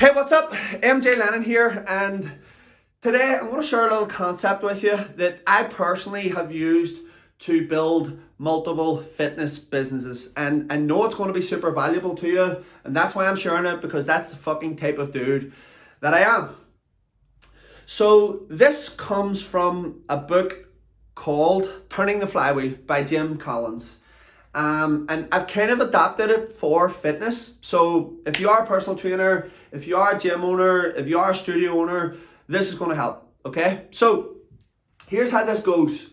Hey, what's up? MJ Lennon here, and today I'm going to share a little concept with you that I personally have used to build multiple fitness businesses, and I know it's going to be super valuable to you, and that's why I'm sharing it, because that's the fucking type of dude that I am. So this comes from a book called Turning the Flywheel by Jim Collins. And I've kind of adapted it for fitness. So if you are a personal trainer, if you are a gym owner, if you are a studio owner, this is going to help, okay? So here's how this goes.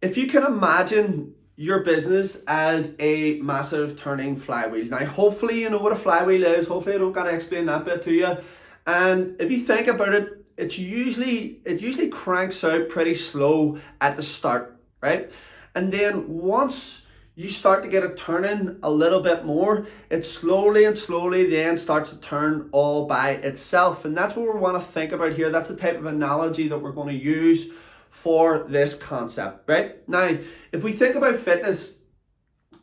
If you can imagine your business as a massive turning flywheel. Now, hopefully you know what a flywheel is. Hopefully I don't got to explain that bit to you. And if you think about it, it usually cranks out pretty slow at the start, right? And then once you start to get it turning a little bit more, it slowly then starts to turn all by itself. And that's what we want to think about here. That's the type of analogy that we're going to use for this concept, right? Now, if we think about fitness,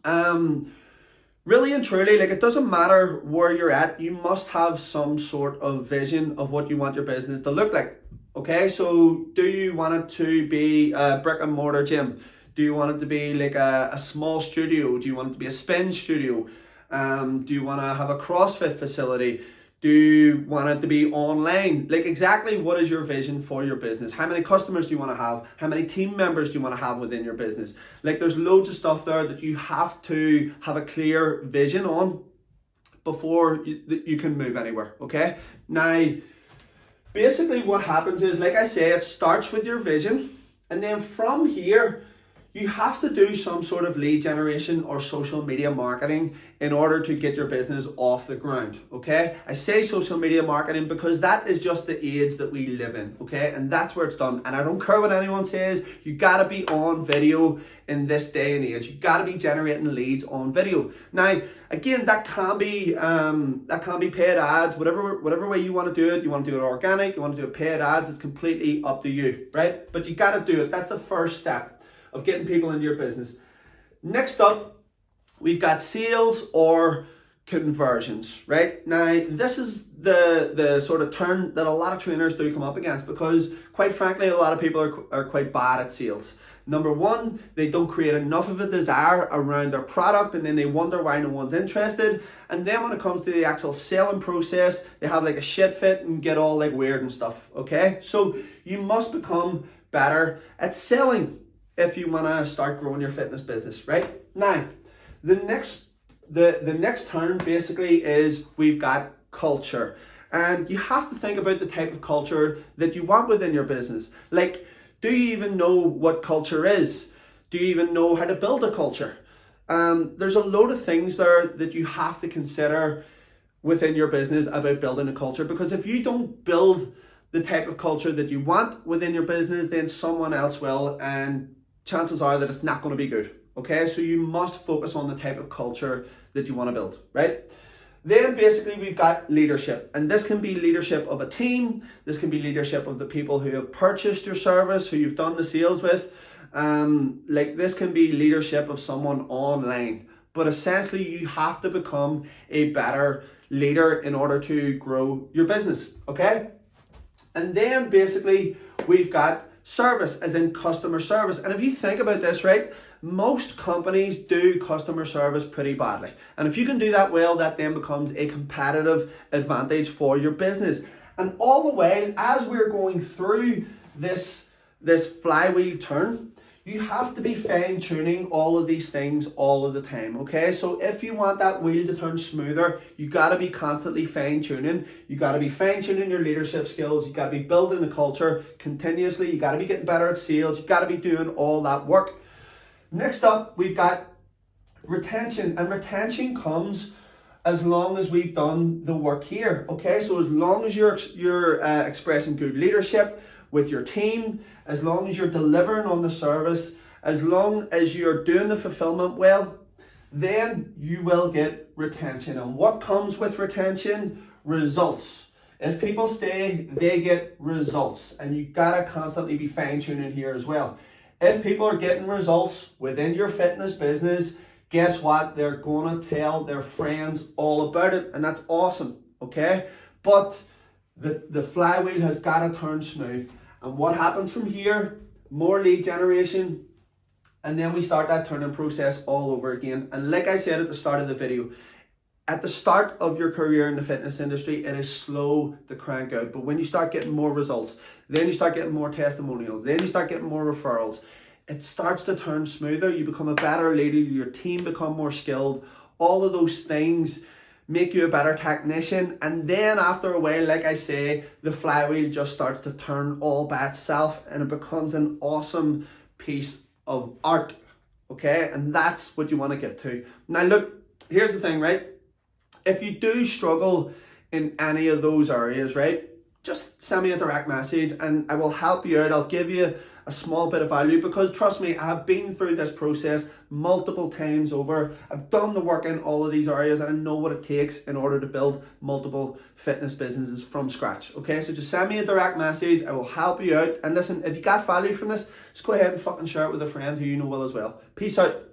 really and truly, like, it doesn't matter where you're at, you must have some sort of vision of what you want your business to look like, okay? So do you want it to be a brick and mortar gym? Do you want it to be like a small studio? Do you want it to be a spin studio? Do you want to have a CrossFit facility? Do you want it to be online? Like, exactly what is your vision for your business? How many customers do you want to have? How many team members do you want to have within your business? Like, there's loads of stuff there that you have to have a clear vision on before you can move anywhere, okay? Now, basically what happens is, like I say, it starts with your vision, and then from here, you have to do some sort of lead generation or social media marketing in order to get your business off the ground, okay? I say social media marketing because that is just the age that we live in, okay? And that's where it's done. And I don't care what anyone says, you gotta be on video in this day and age. You gotta be generating leads on video. Now, again, that can be paid ads, whatever way you want to do it. You want to do it organic, you want to do it paid ads, it's completely up to you, right? But you gotta do it. That's the first step of getting people into your business. Next up, we've got sales or conversions, right? Now, this is the sort of term that a lot of trainers do come up against, because quite frankly, a lot of people are quite bad at sales. Number one, they don't create enough of a desire around their product, and then they wonder why no one's interested. And then when it comes to the actual selling process, they have like a shit fit and get all like weird and stuff, okay? So you must become better at selling if you want to start growing your fitness business, right? Now, the next term basically is we've got culture. And you have to think about the type of culture that you want within your business. Like, do you even know what culture is? Do you even know how to build a culture? There's a load of things there that you have to consider within your business about building a culture, because if you don't build the type of culture that you want within your business, then someone else will, and chances are that it's not going to be good, okay? So you must focus on the type of culture that you want to build, right? Then basically we've got leadership, and this can be leadership of a team, this can be leadership of the people who have purchased your service, who you've done the sales with, like this can be leadership of someone online. But essentially you have to become a better leader in order to grow your business, okay? And then basically we've got service, as in customer service. And if you think about this, right, most companies do customer service pretty badly. And if you can do that well, that then becomes a competitive advantage for your business. And all the while, as we're going through this flywheel turn, you have to be fine-tuning all of these things all of the time, okay? So if you want that wheel to turn smoother, you gotta be constantly fine-tuning. You gotta be fine-tuning your leadership skills. You gotta be building the culture continuously. You gotta be getting better at sales. You gotta be doing all that work. Next up, we've got retention. And retention comes as long as we've done the work here, okay? So as long as you're expressing good leadership with your team, as long as you're delivering on the service, as long as you're doing the fulfillment well, then you will get retention. And what comes with retention? Results. If people stay, they get results. And you gotta constantly be fine-tuning here as well. If people are getting results within your fitness business, guess what? They're gonna tell their friends all about it, and that's awesome. okay? But the flywheel has got to turn smooth. And what happens from here? More lead generation, and then we start that turning process all over again. And like I said at the start of the video, at the start of your career in the fitness industry, it is slow to crank out. But when you start getting more results, then you start getting more testimonials, then you start getting more referrals, it starts to turn smoother. You become a better leader, your team become more skilled. All of those things make you a better technician. And then after a while, like I say, the flywheel just starts to turn all by itself, and it becomes an awesome piece of art, okay? And that's what you want to get to. Now look, here's the thing, right? If you do struggle in any of those areas, right, just send me a direct message and I will help you out. I'll give you a small bit of value, because trust me, I have been through this process multiple times over. I've done the work in all of these areas, and I know what it takes in order to build multiple fitness businesses from scratch, okay? So just send me a direct message. I will help you out. And listen, if you got value from this, just go ahead and fucking share it with a friend who you know well as well. Peace out.